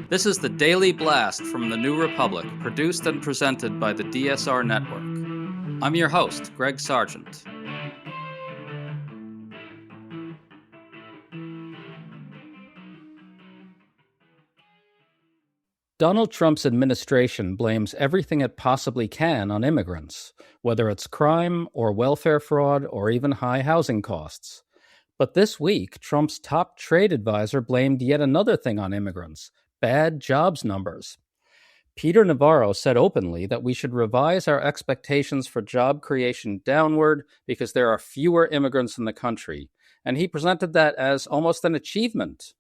This is the Daily Blast from the New Republic, produced and presented by the DSR Network. I'm your host, Greg Sargent. Donald Trump's administration blames everything it possibly can on immigrants, whether it's crime or welfare fraud or even high housing costs. But this week, Trump's top trade advisor blamed yet another thing on immigrants: bad jobs numbers. Peter Navarro said openly that we should revise our expectations for job creation downward because there are fewer immigrants in the country, and he presented that as almost an achievement.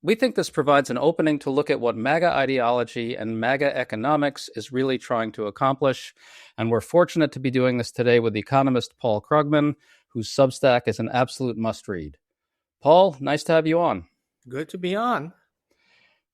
We think this provides an opening to look at what MAGA ideology and MAGA economics is really trying to accomplish, and we're fortunate to be doing this today with economist Paul Krugman, whose Substack is an absolute must-read. Paul, nice to have you on. Good to be on.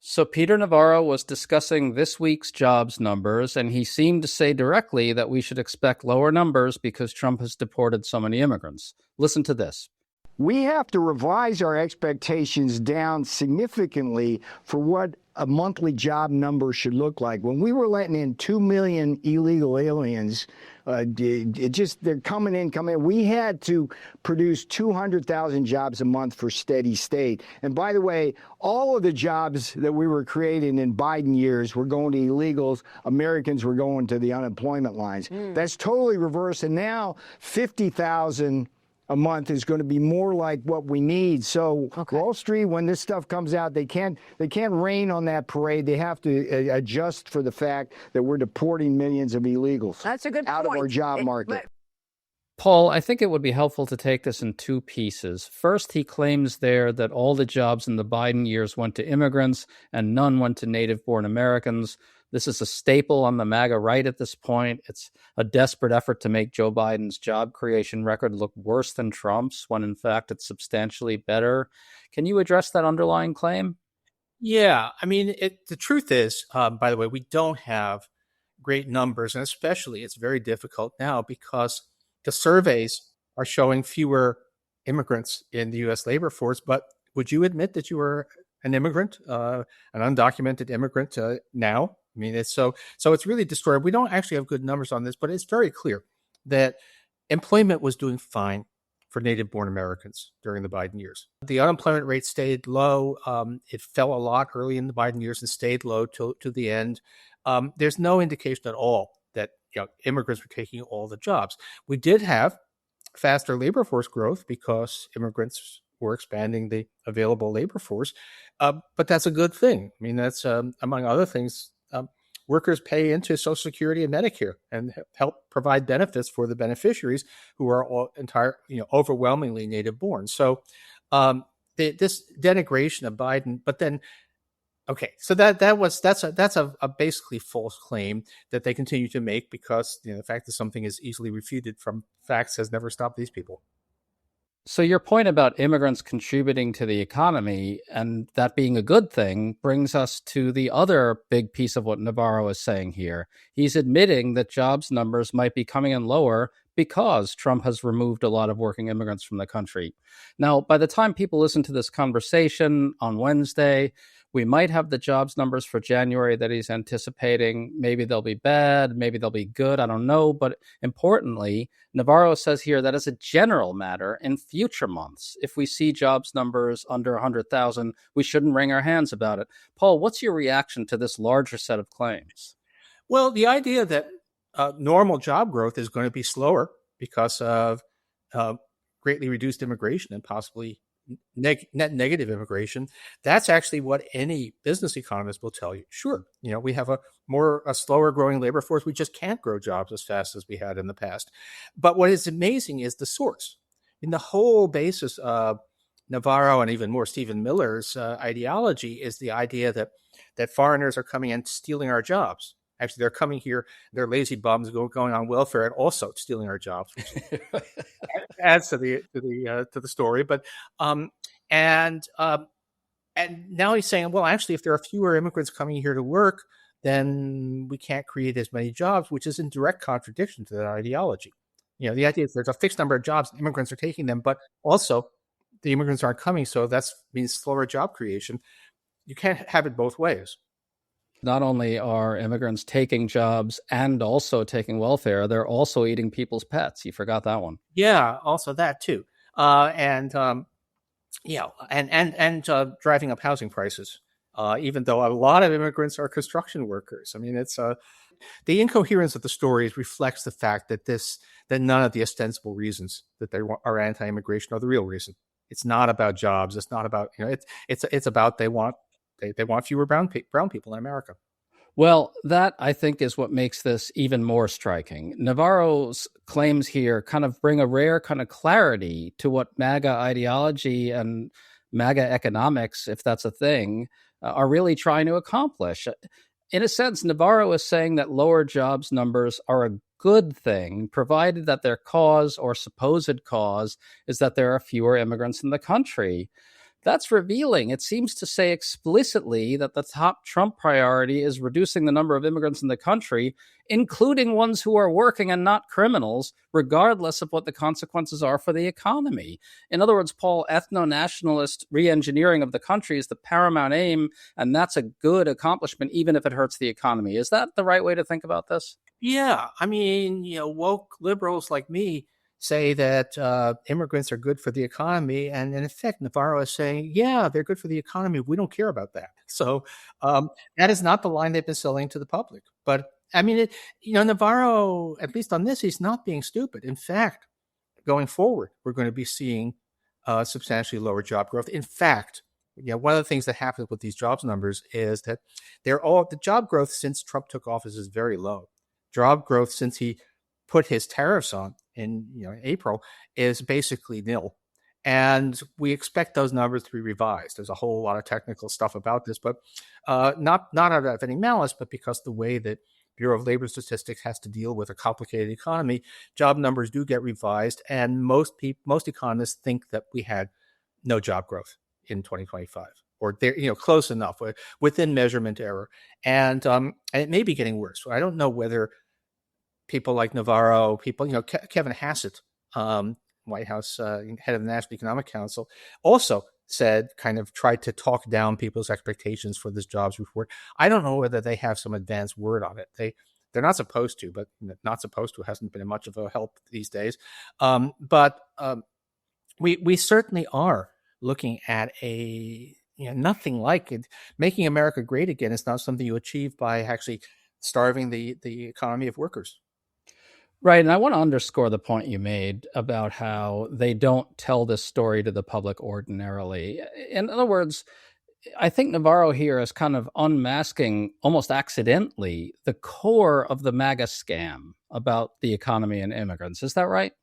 So Peter Navarro was discussing this week's jobs numbers, and he seemed to say directly that we should expect lower numbers because Trump has deported so many immigrants. Listen to this. We have to revise our expectations down significantly for what a monthly job number should look like. When we were letting in 2 million illegal aliens, they're coming in. We had to produce 200,000 jobs a month for steady state. And by the way, all of the jobs that we were creating in Biden years were going to illegals. Americans were going to the unemployment lines. That's totally reversed. And now 50,000 a month is going to be more like what we need. So Wall Street, when this stuff comes out, they can't rain on that parade. They have to adjust for the fact that we're deporting millions of illegals. That's a good out point. Of our job market. Paul, I think it would be helpful to take this in two pieces. First, he claims there that all the jobs in the Biden years went to immigrants and none went to native-born Americans. This is a staple on the MAGA right at this point. It's a desperate effort to make Joe Biden's job creation record look worse than Trump's, when in fact it's substantially better. Can you address that underlying claim? Yeah, I mean, the truth is, by the way, we don't have great numbers, and especially it's very difficult now because the surveys are showing fewer immigrants in the U.S. labor force. But would you admit that you were an immigrant, an undocumented immigrant now? I mean, it's so it's really distorted. We don't actually have good numbers on this, but it's very clear that employment was doing fine for native-born Americans during the Biden years. The unemployment rate stayed low. It fell a lot early in the Biden years and stayed low to the end. There's no indication at all that immigrants were taking all the jobs. We did have faster labor force growth because immigrants were expanding the available labor force, but that's a good thing. I mean, that's among other things. Workers pay into Social Security and Medicare and help provide benefits for the beneficiaries who are all overwhelmingly native born. So this denigration of Biden, but then, so that's a basically false claim that they continue to make because the fact that something is easily refuted from facts has never stopped these people. So your point about immigrants contributing to the economy and that being a good thing brings us to the other big piece of what Navarro is saying here. He's admitting that jobs numbers might be coming in lower because Trump has removed a lot of working immigrants from the country. Now, by the time people listen to this conversation on Wednesday, we might have the jobs numbers for January that he's anticipating. Maybe they'll be bad, maybe they'll be good, I don't know. But importantly, Navarro says here that as a general matter, in future months, if we see jobs numbers under 100,000, we shouldn't wring our hands about it. Paul, what's your reaction to this larger set of claims? Well, the idea that normal job growth is going to be slower because of greatly reduced immigration and possibly net negative immigration, that's actually what any business economist will tell you. Sure, we have a slower growing labor force. We just can't grow jobs as fast as we had in the past. But what is amazing is the source. In the whole basis of Navarro and even more Stephen Miller's ideology is the idea that foreigners are coming and stealing our jobs. Actually, they're coming here, they're lazy bums going on welfare and also stealing our jobs, which adds to the story. But and now he's saying, well, actually, if there are fewer immigrants coming here to work, then we can't create as many jobs, which is in direct contradiction to that ideology. The idea is there's a fixed number of jobs, immigrants are taking them, but also the immigrants aren't coming, so that means slower job creation. You can't have it both ways. Not only are immigrants taking jobs and also taking welfare, they're also eating people's pets. You forgot that one. Yeah, also that too. And yeah, and driving up housing prices. Even though a lot of immigrants are construction workers. I mean, it's the incoherence of the stories reflects the fact that none of the ostensible reasons that they are anti-immigration are the real reason. It's not about jobs. It's not about it's about they want fewer brown people in America. Well, that I think is what makes this even more striking. Navarro's claims here kind of bring a rare kind of clarity to what MAGA ideology and MAGA economics, if that's a thing, are really trying to accomplish. In a sense, Navarro is saying that lower jobs numbers are a good thing, provided that their cause or supposed cause is that there are fewer immigrants in the country. That's revealing. It seems to say explicitly that the top Trump priority is reducing the number of immigrants in the country, including ones who are working and not criminals, regardless of what the consequences are for the economy. In other words, Paul, ethno-nationalist re-engineering of the country is the paramount aim, and that's a good accomplishment, even if it hurts the economy. Is that the right way to think about this? Yeah, I mean, woke liberals like me say that immigrants are good for the economy, and in effect, Navarro is saying, yeah, they're good for the economy. We don't care about that. So that is not the line they've been selling to the public. But I mean, Navarro, at least on this, he's not being stupid. In fact, going forward, we're going to be seeing substantially lower job growth. In fact, one of the things that happens with these jobs numbers is that the job growth since Trump took office is very low. Job growth since he put his tariffs on in April is basically nil. And we expect those numbers to be revised. There's a whole lot of technical stuff about this, but not out of any malice, but because the way that Bureau of Labor Statistics has to deal with a complicated economy, job numbers do get revised, and most economists think that we had no job growth in 2025, or they're close enough within measurement error, and it may be getting worse. So I don't know whether people like Navarro, Kevin Hassett, White House head of the National Economic Council, also tried to talk down people's expectations for this jobs report. I don't know whether they have some advanced word on it. They're not supposed to, but not supposed to hasn't been much of a help these days. But we certainly are looking at nothing like it. Making America great again is not something you achieve by actually starving the economy of workers. Right. And I want to underscore the point you made about how they don't tell this story to the public ordinarily. In other words, I think Navarro here is kind of unmasking almost accidentally the core of the MAGA scam about the economy and immigrants. Is that right?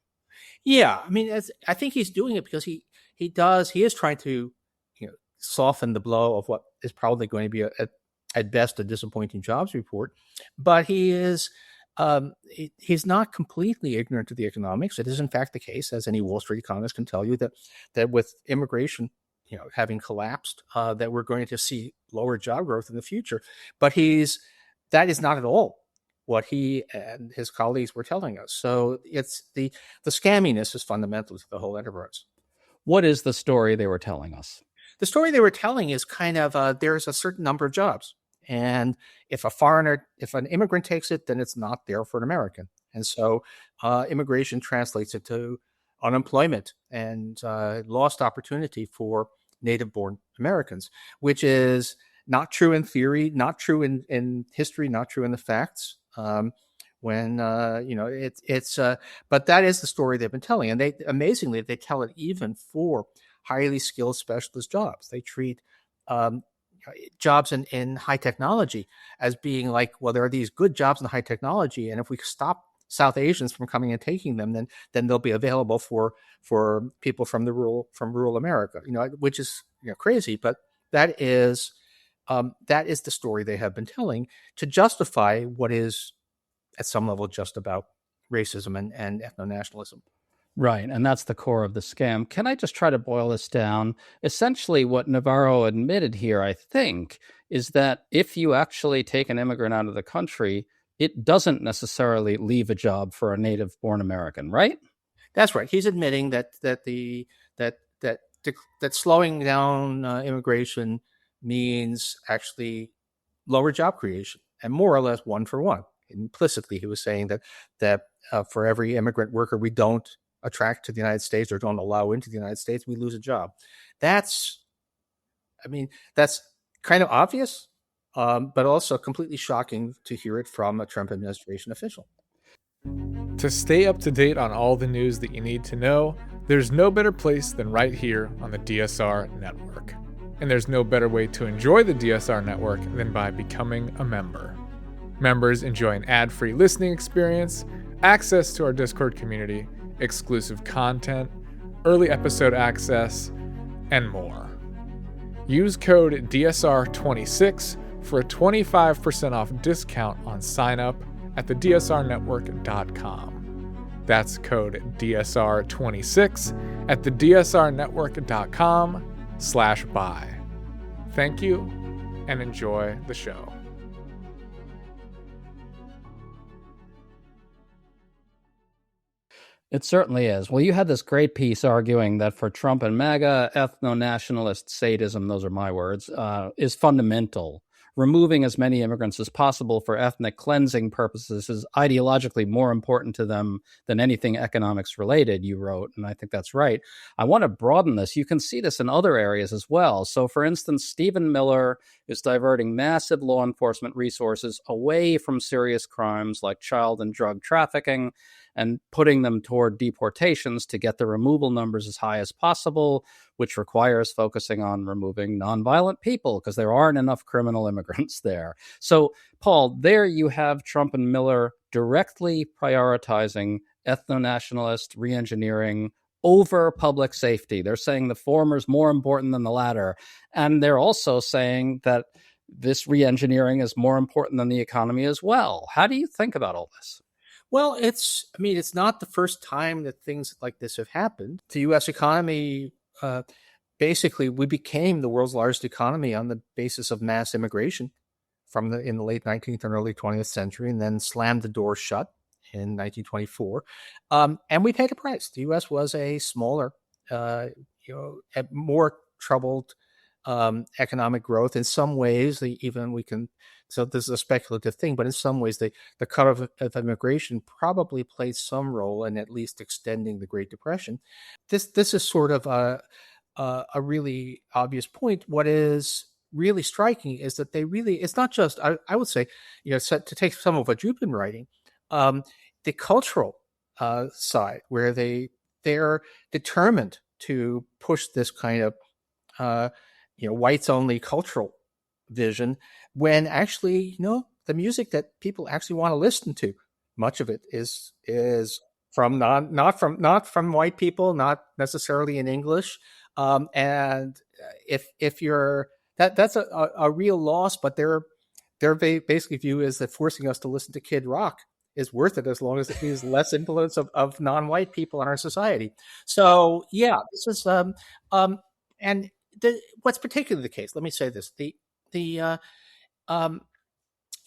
Yeah. I mean, I think he's doing it because he is trying to soften the blow of what is probably going to be at best a disappointing jobs report. But he is he's not completely ignorant to the economics. It is in fact the case, as any Wall Street economist can tell you, that with immigration having collapsed, that we're going to see lower job growth in the future. But that is not at all what he and his colleagues were telling us. So it's the scamminess is fundamental to the whole enterprise. What is the story they were telling us? The story they were telling is kind of there's a certain number of jobs. And if an immigrant takes it, then it's not there for an American. And so immigration translates into unemployment and lost opportunity for native-born Americans, which is not true in theory, not true in history, not true in the facts. But that is the story they've been telling. And amazingly, they tell it even for highly skilled specialist jobs. They treat jobs in high technology as being like, well, there are these good jobs in high technology, and if we stop South Asians from coming and taking them, then they'll be available for people from rural America. Which is crazy, but that is the story they have been telling to justify what is at some level just about racism and ethno-nationalism. Right, and that's the core of the scam. Can I just try to boil this down? Essentially, what Navarro admitted here, I think, is that if you actually take an immigrant out of the country, it doesn't necessarily leave a job for a native-born American, right? That's right. He's admitting that slowing down immigration means actually lower job creation, and more or less one for one. Implicitly, he was saying that for every immigrant worker we don't attract to the United States or don't allow into the United States, we lose a job. That's kind of obvious, but also completely shocking to hear it from a Trump administration official. To stay up to date on all the news that you need to know, there's no better place than right here on the DSR Network. And there's no better way to enjoy the DSR Network than by becoming a member. Members enjoy an ad-free listening experience, access to our Discord community, exclusive content, early episode access, and more. Use code DSR26 for a 25% off discount on sign-up at thedsrnetwork.com. That's code DSR26 at thedsrnetwork.com/buy. Thank you, and enjoy the show. It certainly is. Well, you had this great piece arguing that for Trump and MAGA, ethno-nationalist sadism, those are my words, is fundamental. Removing as many immigrants as possible for ethnic cleansing purposes is ideologically more important to them than anything economics related, you wrote, and I think that's right. I want to broaden this. You can see this in other areas as well. So, for instance, Stephen Miller is diverting massive law enforcement resources away from serious crimes like child and drug trafficking and putting them toward deportations to get the removal numbers as high as possible, which requires focusing on removing nonviolent people because there aren't enough criminal immigrants there. So, Paul, there you have Trump and Miller directly prioritizing ethno-nationalist re-engineering over public safety. They're saying the former is more important than the latter. And they're also saying that this re-engineering is more important than the economy as well. How do you think about all this? Well, it's not the first time that things like this have happened. The U.S. economy, basically, we became the world's largest economy on the basis of mass immigration in the late 19th and early 20th century, and then slammed the door shut in 1924. And we paid a price. The U.S. was a smaller, more troubled economic growth. In some ways, so this is a speculative thing, but in some ways, the cut of immigration probably played some role in at least extending the Great Depression. This is sort of a really obvious point. What is really striking is that it's not just, I would say, to take some of what you've been writing, the cultural side, where they're determined to push this kind of whites only cultural vision, when actually, the music that people actually want to listen to, much of it is from not from white people, not necessarily in English. And if you're that's a real loss, but they're basically view is that forcing us to listen to Kid Rock is worth it as long as it means less influence of non-white people in our society. So yeah, this is and what's particularly the case. Let me say this: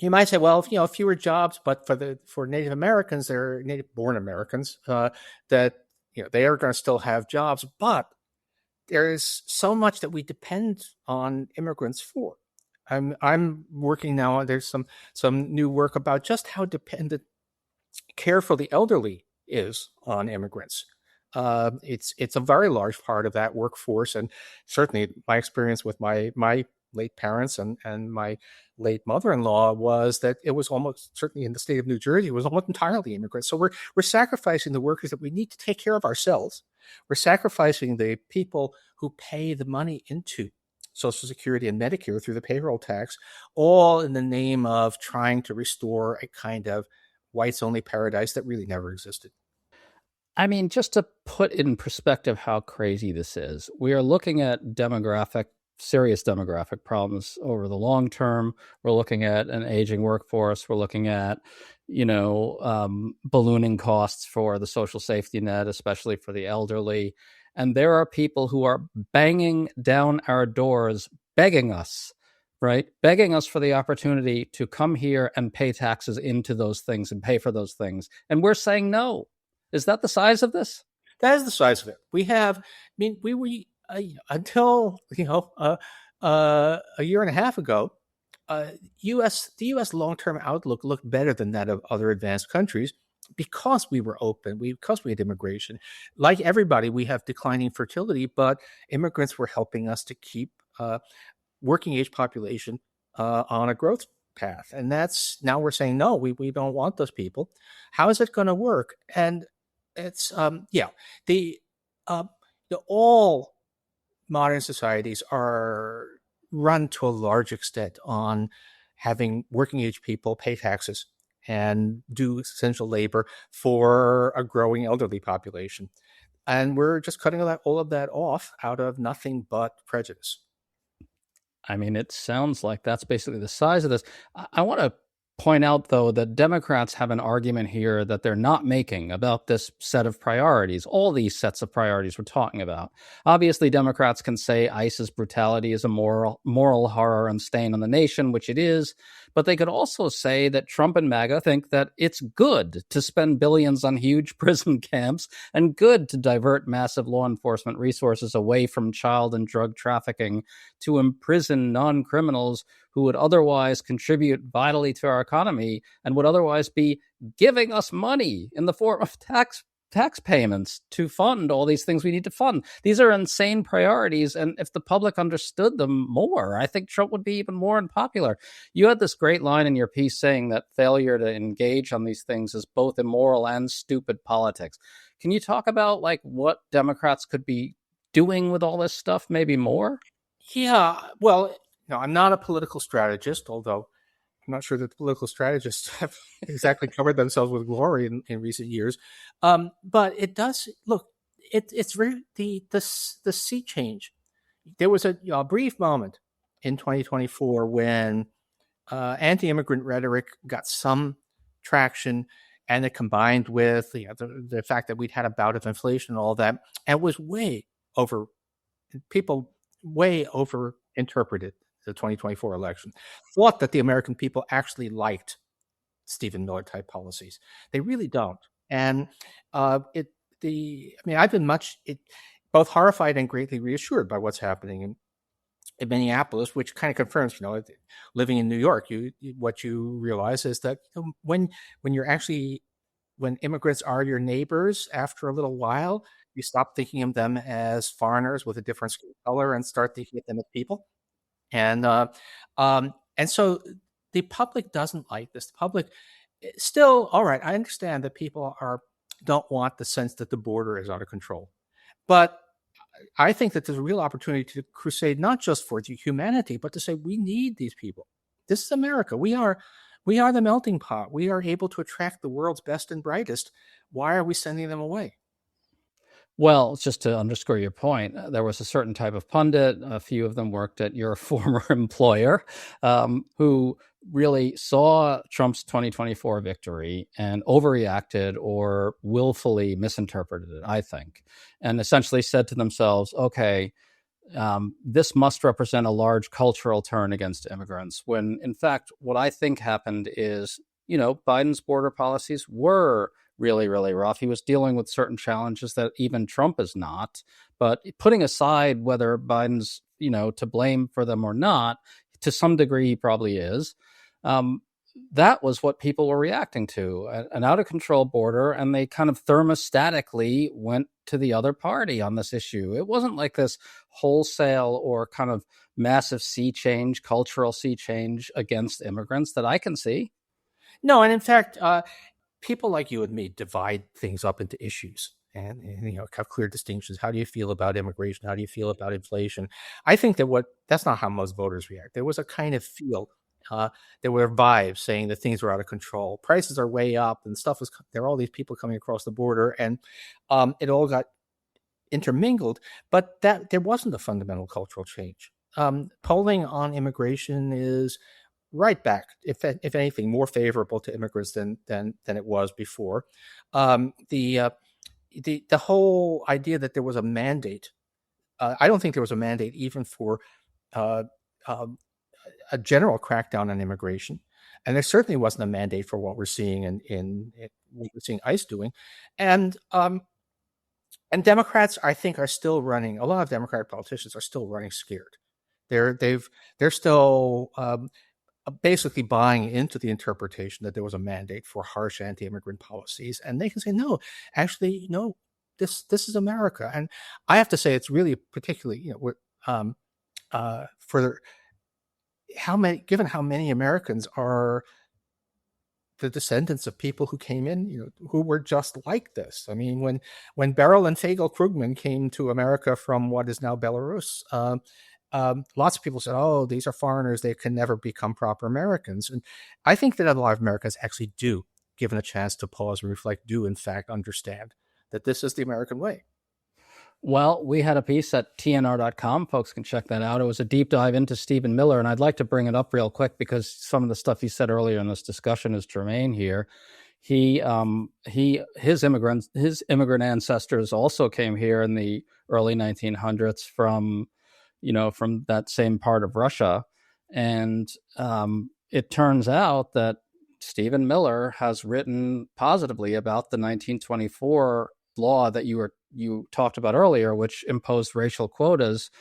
you might say, well, fewer jobs, but for Native Americans, they're native-born Americans, that they are going to still have jobs, but there is so much that we depend on immigrants for. I'm working now. There's some new work about just how dependent care for the elderly is on immigrants. It's a very large part of that workforce, and certainly my experience with my late parents and my late mother-in-law was that it was almost, certainly in the state of New Jersey, it was almost entirely immigrants. So we're sacrificing the workers that we need to take care of ourselves. We're sacrificing the people who pay the money into Social Security and Medicare through the payroll tax, all in the name of trying to restore a kind of whites-only paradise that really never existed. I mean, just to put in perspective how crazy this is, we are looking at serious demographic problems over the long term. We're looking at an aging workforce. We're looking at, ballooning costs for the social safety net, especially for the elderly. And there are people who are banging down our doors, begging us, right? Begging us for the opportunity to come here and pay taxes into those things and pay for those things. And we're saying no. Is that the size of this? That is the size of it. We have, until a year and a half ago, the U.S. long-term outlook looked better than that of other advanced countries because we were open, because we had immigration. Like everybody, we have declining fertility, but immigrants were helping us to keep working age population on a growth path. And now we're saying, no, we don't want those people. How is it going to work? And it's, all modern societies are run to a large extent on having working age people pay taxes and do essential labor for a growing elderly population. And we're just cutting all of that off out of nothing but prejudice. I mean, it sounds like that's basically the size of this. I want to point out, though, that Democrats have an argument here that they're not making about this set of priorities, all these sets of priorities we're talking about. Obviously, Democrats can say ICE's brutality is a moral horror and stain on the nation, which it is. But they could also say that Trump and MAGA think that it's good to spend billions on huge prison camps and good to divert massive law enforcement resources away from child and drug trafficking to imprison non-criminals who would otherwise contribute vitally to our economy and would otherwise be giving us money in the form of tax payments to fund all these things we need to fund. These are insane priorities, and if the public understood them more, I think Trump would be even more unpopular. You had this great line in your piece saying that failure to engage on these things is both immoral and stupid politics. Can you talk about like what Democrats could be doing with all this stuff, maybe more? Yeah, well, no, I'm not a political strategist, although I'm not sure that the political strategists have exactly covered themselves with glory in recent years. But it does look. It's really the sea change. There was a brief moment in 2024 when anti-immigrant rhetoric got some traction, and it combined with the fact that we'd had a bout of inflation and all that, and was way over interpreted the 2024 election, thought that the American people actually liked Stephen Miller type policies. They really don't. And I've been both horrified and greatly reassured by what's happening in Minneapolis, which kind of confirms, living in New York, what you realize is that when immigrants are your neighbors, after a little while, you stop thinking of them as foreigners with a different skin color and start thinking of them as people. And so the public doesn't like this. The public still, all right, I understand that people don't want the sense that the border is out of control. But I think that there's a real opportunity to crusade not just for the humanity, but to say we need these people. This is America. We are the melting pot. We are able to attract the world's best and brightest. Why are we sending them away? Well, just to underscore your point, there was a certain type of pundit, a few of them worked at your former employer, who really saw Trump's 2024 victory and overreacted or willfully misinterpreted it, I think, and essentially said to themselves, okay, this must represent a large cultural turn against immigrants, when in fact, what I think happened is, Biden's border policies were really, really rough. He was dealing with certain challenges that even Trump is not. But putting aside whether Biden's, to blame for them or not, to some degree he probably is. That was what people were reacting to, an out of control border, and they kind of thermostatically went to the other party on this issue. It wasn't like this wholesale or kind of massive cultural sea change against immigrants that I can see. No, and in fact, people like you and me divide things up into issues and have clear distinctions. How do you feel about immigration? How do you feel about inflation? I think that's not how most voters react. There was a kind of feel. There were vibes saying that things were out of control. Prices are way up and there are all these people coming across the border, and it all got intermingled, but that there wasn't a fundamental cultural change. Polling on immigration is right back, if anything, more favorable to immigrants than it was before. The whole idea that there was a mandate, I don't think there was a mandate even for a general crackdown on immigration, and there certainly wasn't a mandate for what we're seeing in what we're seeing ICE doing, and Democrats, I think, are still running. A lot of Democratic politicians are still running scared. They're still basically buying into the interpretation that there was a mandate for harsh anti-immigrant policies, and they can say, no, actually, no, this is America. And I have to say, it's really particularly, for given how many Americans are the descendants of people who came in, who were just like this. I mean, when Beryl and Fagel Krugman came to America from what is now Belarus, lots of people said, "Oh, these are foreigners; they can never become proper Americans." And I think that a lot of Americans actually do, given a chance to pause and reflect, do in fact understand that this is the American way. Well, we had a piece at tnr.com. Folks can check that out. It was a deep dive into Stephen Miller, and I'd like to bring it up real quick because some of the stuff he said earlier in this discussion is germane here. His immigrant ancestors also came here in the early 1900s from that same part of Russia, and it turns out that Stephen Miller has written positively about the 1924 law that you talked about earlier, which imposed racial quotas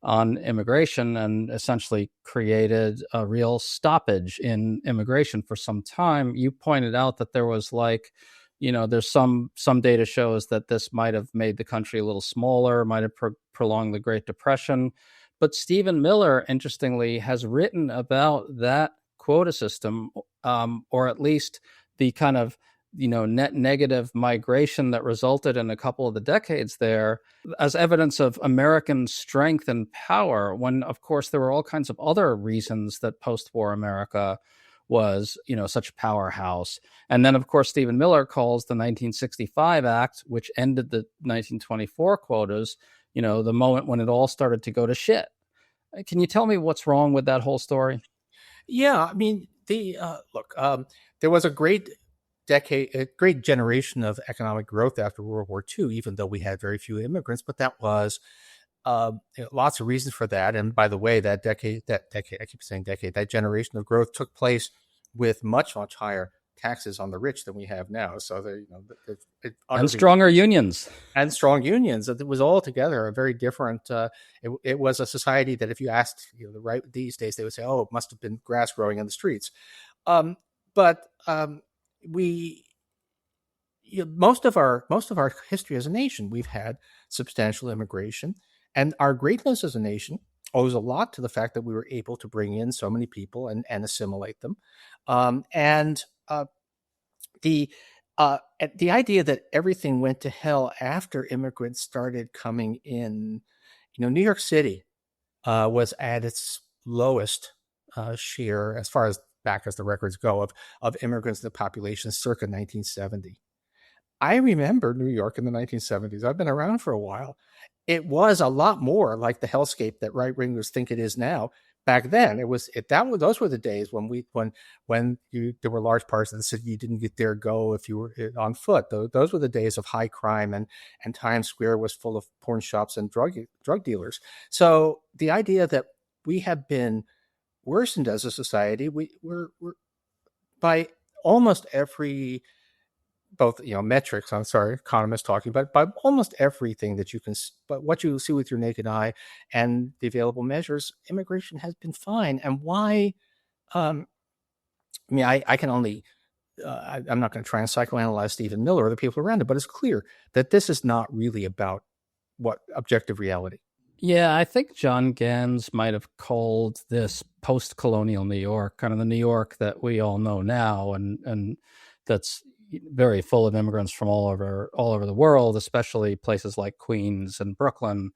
on immigration and essentially created a real stoppage in immigration for some time. You pointed out that there was there's some data shows that this might have made the country a little smaller, might have prolonged the Great Depression. But Stephen Miller, interestingly, has written about that quota system, or at least the kind of net negative migration that resulted in a couple of the decades there as evidence of American strength and power, when, of course, there were all kinds of other reasons that post-war America was, such a powerhouse. And then, of course, Stephen Miller calls the 1965 Act, which ended the 1924 quotas, the moment when it all started to go to shit. Can you tell me what's wrong with that whole story? Yeah, I mean, there was a great generation of economic growth after World War II, even though we had very few immigrants, but that was lots of reasons for that. And by the way, that generation of growth took place with much, much higher taxes on the rich than we have now. So and stronger unions. And strong unions. It was altogether a very different. It was a society that, if you asked the right these days, they would say, "Oh, it must have been grass growing in the streets." Most of our history as a nation, we've had substantial immigration, and our greatness as a nation owes a lot to the fact that we were able to bring in so many people and assimilate them. The idea that everything went to hell after immigrants started coming in, New York City was at its lowest share as far as back as the records go of immigrants in the population circa 1970. I remember New York in the 1970s. I've been around for a while. It was a lot more like the hellscape that right wingers think it is now. Back then, those were the days when there were large parts of the city you didn't dare go if you were on foot. Those were the days of high crime, and Times Square was full of porn shops and drug dealers. So the idea that we have been worsened as a society, we're by almost every metrics. I'm sorry, economists talking, but by almost everything that but what you see with your naked eye and the available measures, immigration has been fine. And why? I can only. I'm not going to try and psychoanalyze Stephen Miller or the people around him, but it's clear that this is not really about what objective reality. Yeah, I think John Gans might have called this post-colonial New York, kind of the New York that we all know now, and that's very full of immigrants from all over the world, especially places like Queens and Brooklyn,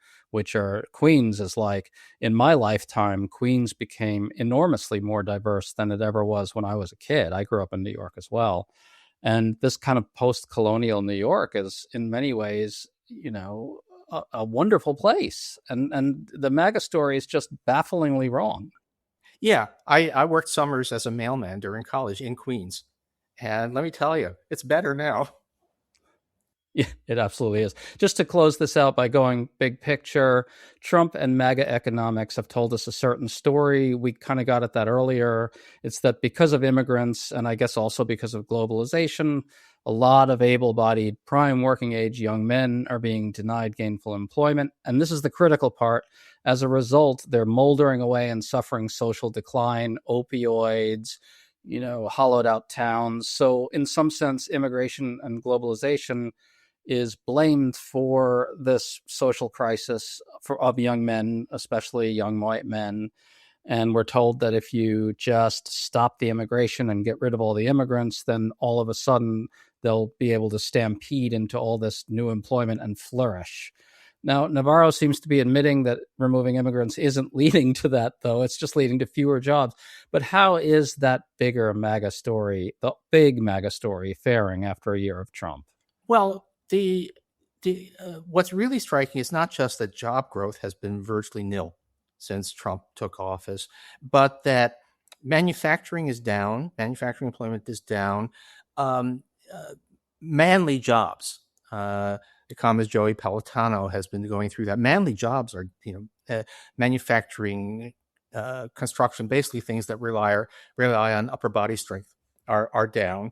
Queens is like, in my lifetime, Queens became enormously more diverse than it ever was when I was a kid. I grew up in New York as well. And this kind of post-colonial New York is in many ways, a wonderful place. And the MAGA story is just bafflingly wrong. Yeah, I worked summers as a mailman during college in Queens. And let me tell you, it's better now. Yeah, it absolutely is. Just to close this out by going big picture, Trump and MAGA economics have told us a certain story. We kind of got at that earlier. It's that because of immigrants, and I guess also because of globalization, A lot of able-bodied, prime working age young men are being denied gainful employment. And this is the critical part. As a result, they're moldering away and suffering social decline, opioids, hollowed out towns. So in some sense, immigration and globalization is blamed for this social crisis of young men, especially young white men. And we're told that if you just stop the immigration and get rid of all the immigrants, then all of a sudden they'll be able to stampede into all this new employment and flourish. Now, Navarro seems to be admitting that removing immigrants isn't leading to that, though. It's just leading to fewer jobs. But how is that bigger MAGA story, the big MAGA story, faring after a year of Trump? Well, what's really striking is not just that job growth has been virtually nil since Trump took office, but that manufacturing is down, manufacturing employment is down, manly jobs. Economist Joey Pelotano has been going through that. Manly jobs are, manufacturing, construction, basically things that rely on upper body strength are down.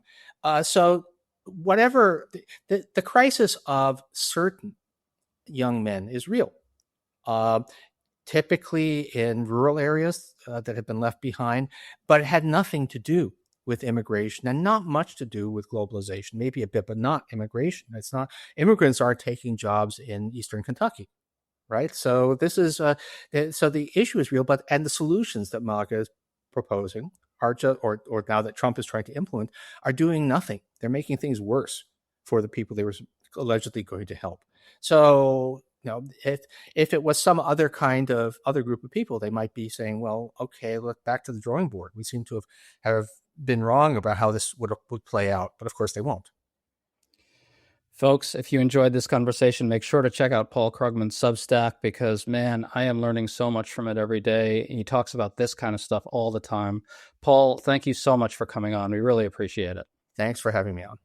So whatever the crisis of certain young men is real. Typically in rural areas that have been left behind, but it had nothing to do with immigration and not much to do with globalization, maybe a bit, but not immigration. It's not, immigrants are taking jobs in Eastern Kentucky, right? So this is, so the issue is real, and the solutions that MAGA is proposing are just, or now that Trump is trying to implement, are doing nothing. They're making things worse for the people they were allegedly going to help. So, if it was some other group of people, they might be saying, well, okay, look, back to the drawing board. We seem to have been wrong about how this would play out, but of course they won't. Folks, if you enjoyed this conversation, make sure to check out Paul Krugman's Substack because, man, I am learning so much from it every day. He talks about this kind of stuff all the time. Paul, thank you so much for coming on. We really appreciate it. Thanks for having me on.